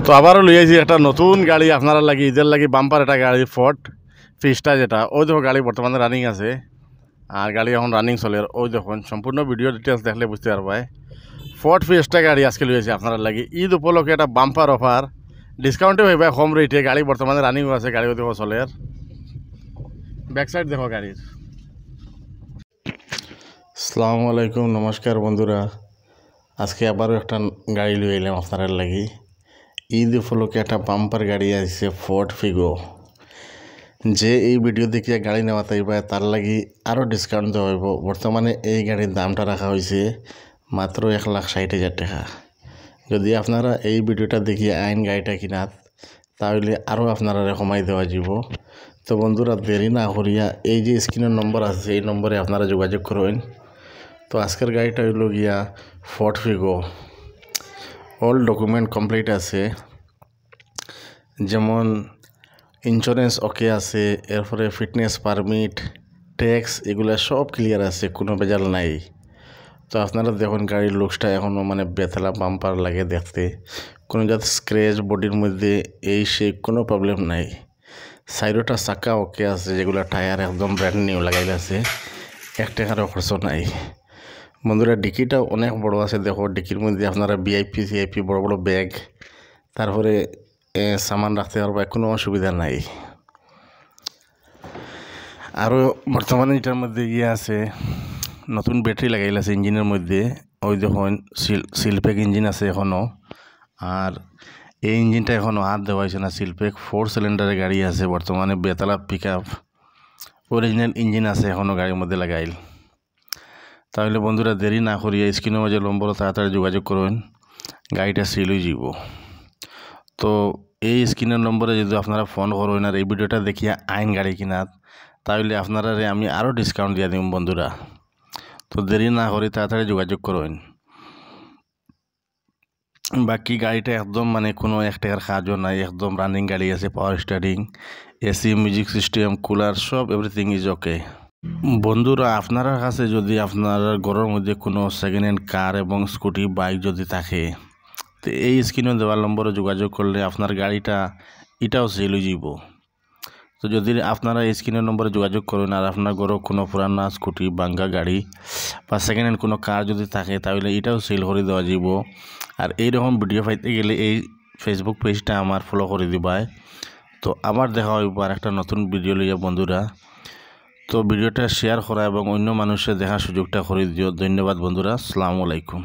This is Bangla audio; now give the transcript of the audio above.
তো আবারও লইয়াছি একটা নতুন গাড়ি আপনারা লাগি ঈদের লাগি বাম্পার একটা গাড়ি ফোর্ড ফিস্টা যেটা ওই দেখো গাড়ি বর্তমানে রানিং আছে আর গাড়ি এখন রানিং চলে ওই দেখুন সম্পূর্ণ ভিডিও ডিটেলস দেখলে বুঝতে পারবাই ফোর্ড ফিস্টা গাড়ি আজকে লইয়াছি আপনারা লাগি ঈদ উপলক্ষে একটা বাম্পার অফার ডিসকাউন্টে হইবা কম রেটে গাড়ি বর্তমানে রানিংও আছে গাড়িও দেখো চলে ব্যাক সাইড দেখো গাড়ির। আসসালামু আলাইকুম, নমস্কার বন্ধুরা। আজকে আবারও একটা গাড়ি লই এলাম আপনারা লাগি ঈদ উপলক্ষে একটা বাম্পার গাড়ি আসছে ফোর্ড ফিগো। যে এই ভিডিও দেখিয়া গাড়ি নেওয়া তাইবা তার লাগি আরও ডিসকাউন্ট দেওয়া হইব। বর্তমানে এই গাড়ির দামটা রাখা হয়েছে মাত্র 1,60,000 টাকা। যদি আপনারা এই ভিডিওটা দেখিয়ে আইন গাড়িটা কিনাত তাহলে আরও আপনারা কমাই দেওয়া যাব। তো বন্ধুরা দেরি না করিয়া এই যে স্ক্রিনের নম্বর আছে এই নম্বরে আপনারা যোগাযোগ করবেন। তো আজকের গাড়িটা হইল গিয়া Ford Figo, all document complete আছে, যেমন ইন্স্যুরেন্স ওকে আছে, এরপরে ফিটনেস পারমিট, ট্যাক্স এগুলো সব ক্লিয়ার আছে, কোনো বেজাল নাই। তো আপনারা দেখুন গাড়ির লুকসটা এখনও মানে বেতলা বাম্পার লাগে দেখতে, কোনো যাতে স্ক্র্যাচ বডির মধ্যে এই সে কোনো প্রবলেম নাই। সাইডটা চাকা ওকে আছে, যেগুলো টায়ার একদম ব্র্যান্ড নিউ লাগাইল আছে, এক টাকারও খরচ নাই। বন্ধুরা ডিকিটাও অনেক বড় আছে, দেখো ডিকির মধ্যে আপনারা ভিআইপি সিআইপি বড় বড় ব্যাগ, তারপরে সামান রাখতে পারবা, কোনো অসুবিধা নাই। আরও বর্তমানে এটার মধ্যে গিয়ে আছে নতুন ব্যাটারি লাগাইল আছে ইঞ্জিনের মধ্যে, ওই দেখুন সিলপ্যাক ইঞ্জিন আছে এখনও। আর এই ইঞ্জিনটা এখনও হাত দেওয়া হয়েছে না, সিলপ্যাক 4 সিলিন্ডারের গাড়ি আছে বর্তমানে, বেতালা পিক আপ অরিজিনাল ইঞ্জিন আছে এখনও গাড়ির মধ্যে লাগাইল। তাহলে বন্ধুরা দেরি না করিয়া স্ক্রিনের মাঝে নম্বর তাড়াতাড়ি যোগাযোগ করবেন, গাড়িটা সেল হয়ে যাব। তো এই স্ক্রিনের নম্বরে যদি আপনারা ফোন করবেন আর এই ভিডিওটা দেখিয়া আইন গাড়ি কিনাত তাহলে আপনারা আমি আরও ডিসকাউন্ট দিয়ে দিব বন্ধুরা। তো দেরি না করে তাড়াতাড়ি যোগাযোগ করবেন। বাকি গাড়িটা একদম মানে কোনো এক টাকার কাজও নাই, একদম রানিং গাড়ি আছে, পাওয়ার steering, AC, music system, cooler সব এভরিথিং ইজ ওকে। বন্ধুরা আপনার কাছে যদি আপনার ঘরের মধ্যে কোনো সেকেন্ড হ্যান্ড কার এবং স্কুটি বাইক যদি থাকে তো এই স্ক্রিনে দেওয়া নম্বরে যোগাযোগ করলে আপনার গাড়িটা এটাও সেল হয়ে যাব। তো যদি আপনারা এই স্ক্রিনের নম্বরে যোগাযোগ করেন আর আপনার ঘরে কোনো পুরানা স্কুটি ভাঙ্গা গাড়ি বা সেকেন্ড হ্যান্ড কোনো কার যদি থাকে তাহলে এটাও সেল করে দেওয়া যাব। আর এইরকম ভিডিও পাইতে গেলে এই ফেসবুক পেজটা আমার ফলো করে দিবাই। তো আবার দেখা হইব আর একটা নতুন ভিডিও লইয়া বন্ধুরা। তো ভিডিওটা শেয়ার করা এবং অন্য মানুষের দেখার সুযোগটা করে দিও। ধন্যবাদ বন্ধুরা, আসসালামু আলাইকুম।